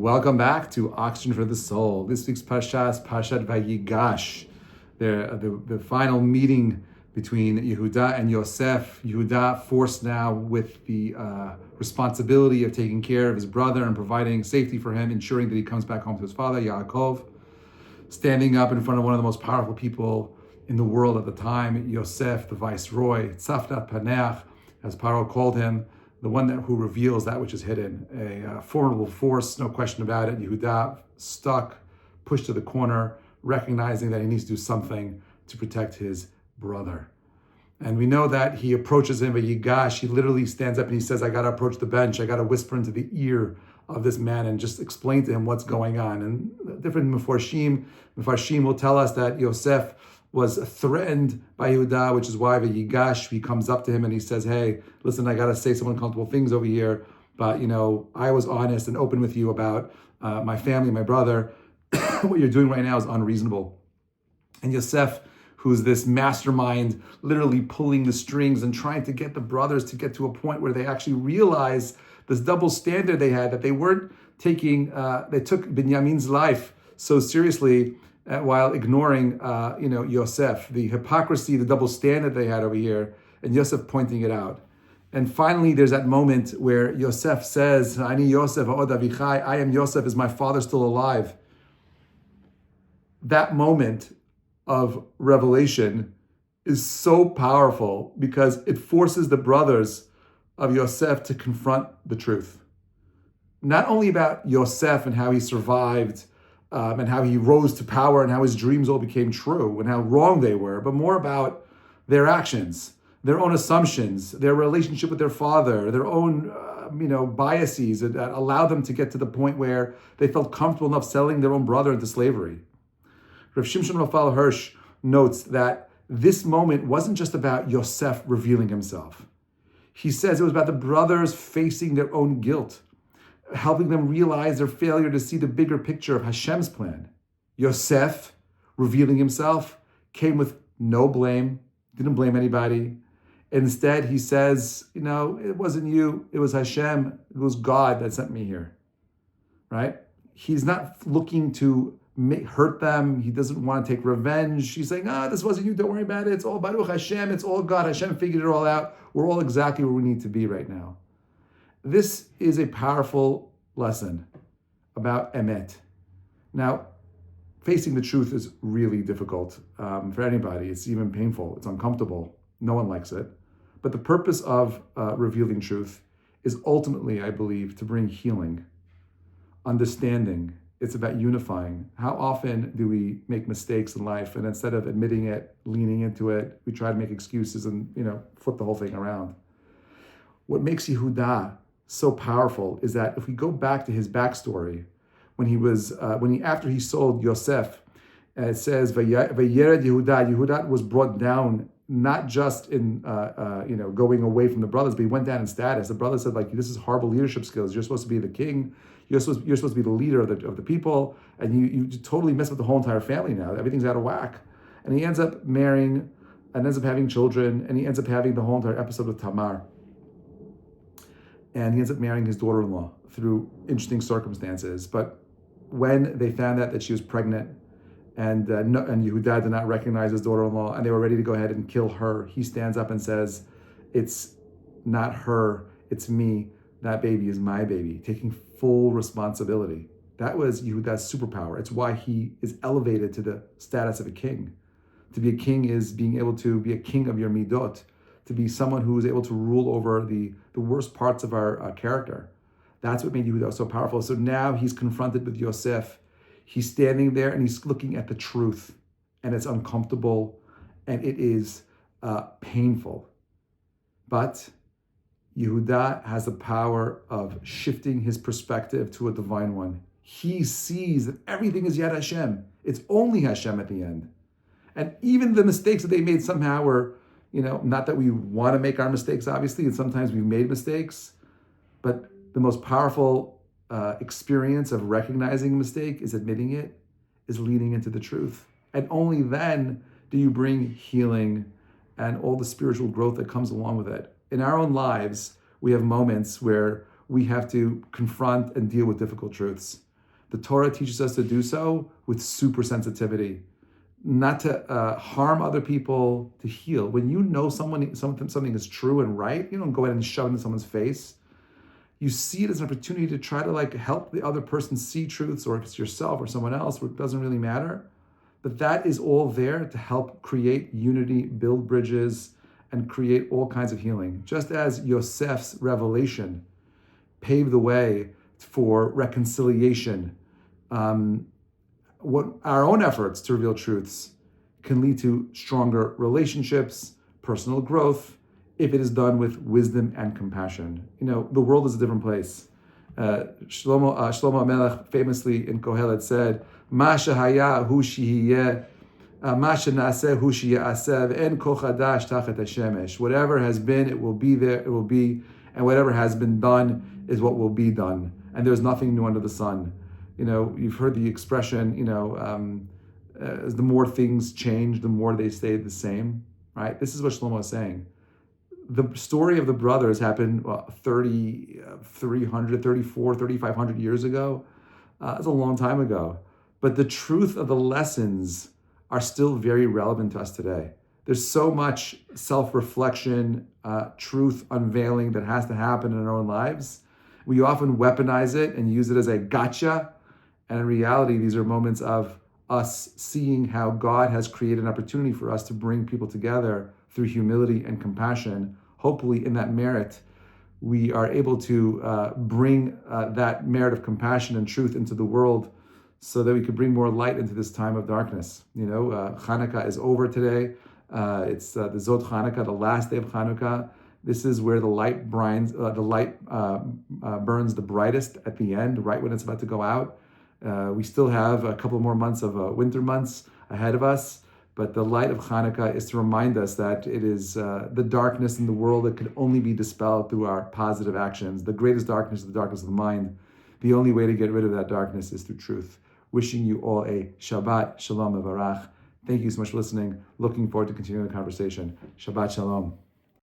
Welcome back to Oxygen for the Soul. This week's Parashat Vayigash, the final meeting between Yehudah and Yosef. Yehudah forced now with the responsibility of taking care of his brother and providing safety for him, ensuring that he comes back home to his father, Yaakov, standing up in front of one of the most powerful people in the world at the time, Yosef, the viceroy, Tzafnat Paneach, as Paro called him, the one who reveals that which is hidden. A formidable force, no question about it. Yehudah stuck, pushed to the corner, recognizing that he needs to do something to protect his brother. And we know that he approaches him, Vayigash, he literally stands up and he says, I got to approach the bench. I got to whisper into the ear of this man and just explain to him what's going on. And different Mefarshim will tell us that Yosef was threatened by Yehudah, which is why Vayigash, he comes up to him and he says, hey, listen, I got to say some uncomfortable things over here, but I was honest and open with you about my family, my brother. What you're doing right now is unreasonable. And Yosef, who's this mastermind, literally pulling the strings and trying to get the brothers to get to a point where they actually realize this double standard they had, that they weren't taking, they took Binyamin's life so seriously, while ignoring, Yosef, the hypocrisy, the double standard they had over here, and Yosef pointing it out. And finally, there's that moment where Yosef says, Ani Yosef, I am Yosef, is my father still alive? That moment of revelation is so powerful because it forces the brothers of Yosef to confront the truth. Not only about Yosef and how he survived, and how he rose to power and how his dreams all became true and how wrong they were, but more about their actions, their own assumptions, their relationship with their father, their own biases that allowed them to get to the point where they felt comfortable enough selling their own brother into slavery. Rav Shimshon Raphael Hirsch notes that this moment wasn't just about Yosef revealing himself. He says it was about the brothers facing their own guilt, helping them realize their failure to see the bigger picture of Hashem's plan. Yosef, revealing himself, came with no blame, didn't blame anybody. Instead, he says, it wasn't you, it was Hashem, it was God that sent me here, right? He's not looking to hurt them. He doesn't want to take revenge. He's saying, this wasn't you, don't worry about it. It's all Baruch Hashem, it's all God. Hashem figured it all out. We're all exactly where we need to be right now. This is a powerful lesson about emet. Now, facing the truth is really difficult for anybody. It's even painful. It's uncomfortable. No one likes it. But the purpose of revealing truth is ultimately, I believe, to bring healing, understanding. It's about unifying. How often do we make mistakes in life, and instead of admitting it, leaning into it, we try to make excuses and flip the whole thing around? What makes Yehudah so powerful is that if we go back to his backstory, after he sold Yosef, it says Vayered Yehudah was brought down, not just in going away from the brothers, but he went down in status. The brothers said, this is horrible leadership skills. You're supposed to be the king. You're supposed to be the leader of the people, and you totally mess with the whole entire family now. Everything's out of whack. And he ends up marrying and ends up having children, and he ends up having the whole entire episode with Tamar. And he ends up marrying his daughter-in-law through interesting circumstances. But when they found out that she was pregnant, and Yehudah did not recognize his daughter-in-law, and they were ready to go ahead and kill her, he stands up and says, it's not her, it's me. That baby is my baby, taking full responsibility. That was Yehudah's superpower. It's why he is elevated to the status of a king. To be a king is being able to be a king of your midot, to be someone who is able to rule over the worst parts of our character. That's what made Yehudah so powerful. So now he's confronted with Yosef. He's standing there and he's looking at the truth, and it's uncomfortable and it is painful. But Yehudah has the power of shifting his perspective to a divine one. He sees that everything is Yad Hashem. It's only Hashem at the end. And even the mistakes that they made somehow were, not that we want to make our mistakes, obviously, and sometimes we've made mistakes, but the most powerful experience of recognizing a mistake is admitting it, is leaning into the truth. And only then do you bring healing and all the spiritual growth that comes along with it. In our own lives, we have moments where we have to confront and deal with difficult truths. The Torah teaches us to do so with super sensitivity, not to harm other people, to heal. When you know something is true and right, you don't go ahead and shove it in someone's face. You see it as an opportunity to try to help the other person see truths, or if it's yourself or someone else, it doesn't really matter. But that is all there to help create unity, build bridges, and create all kinds of healing. Just as Yosef's revelation paved the way for reconciliation, what our own efforts to reveal truths can lead to stronger relationships, personal growth, if it is done with wisdom and compassion. The world is a different place. Shlomo HaMelech famously in Kohelet said, "Ma shehaya hu shehiyeh, ma shenaseh hu sheye'aseh, ve'en kol chadash tachat hashemesh." Whatever has been, it will be there, it will be, and whatever has been done is what will be done. And there's nothing new under the sun. You've heard the expression, as the more things change, the more they stay the same, right? This is what Shlomo is saying. The story of the brothers happened 3,500 years ago. That's a long time ago. But the truth of the lessons are still very relevant to us today. There's so much self-reflection, truth unveiling that has to happen in our own lives. We often weaponize it and use it as a gotcha. And in reality, these are moments of us seeing how God has created an opportunity for us to bring people together through humility and compassion. Hopefully, in that merit, we are able to bring that merit of compassion and truth into the world so that we could bring more light into this time of darkness. Hanukkah is over today. It's the Zod Hanukkah, the last day of Hanukkah. This is where the light burns the brightest at the end, right when it's about to go out. We still have a couple more months of winter months ahead of us, but the light of Hanukkah is to remind us that it is the darkness in the world that could only be dispelled through our positive actions. The greatest darkness is the darkness of the mind. The only way to get rid of that darkness is through truth. Wishing you all a Shabbat Shalom Mevarach. Thank you so much for listening. Looking forward to continuing the conversation. Shabbat Shalom.